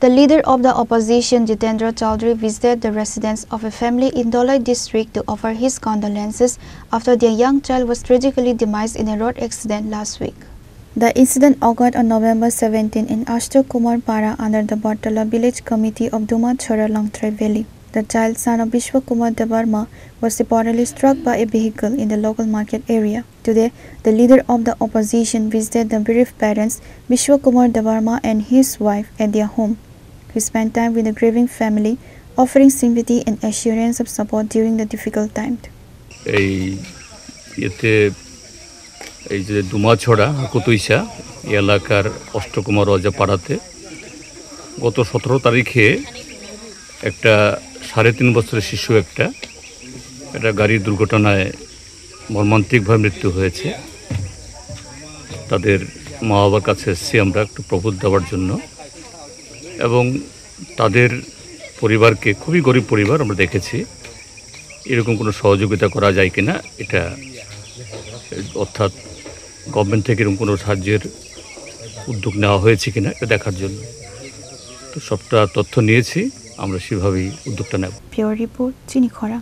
The leader of the opposition, Jitendra Chowdhury, visited the residence of a family in Dholai district to offer his condolences after their young child was tragically demised in a road accident last week. The incident occurred on November 17 in Ashtok Kumar Para under the Bartala village committee of Duma Chhora Langtrai Valley. The child, son of Vishwa Kumar Debarma, was reportedly struck by a vehicle in the local market area. Today, the leader of the opposition visited the bereaved parents, Vishwa Kumar Debarma and his wife, at their home. He spent time with the grieving family, offering sympathy and assurance of support during the difficult time. এই যে দুমাছড়া কুতুইসা এলাকার অষ্টকুমার রাজা পাড়াতে গত 17 তারিখে একটা 3.5 বছরের শিশু একটা গাড়ির দুর্ঘটনায় মর্মান্তিকভাবে মৃত্যু হয়েছে। তাদের মা বাবার কাছে এসেছি আমরা একটু প্রবোধ দেওয়ার জন্য, এবং তাদের পরিবারকে, খুবই গরিব পরিবার, আমরা দেখেছি এরকম কোনো সহযোগিতা করা যায় কিনা, এটা অর্থাৎ গভর্নমেন্ট থেকে এরকম কোনো সাহায্যের উদ্যোগ নেওয়া হয়েছে কিনা এটা দেখার জন্য। তো সবটা তথ্য নিয়েছি, আমরা সেভাবেই উদ্যোগটা নেব। পিওর রিপোর্ট, চিনি খরা।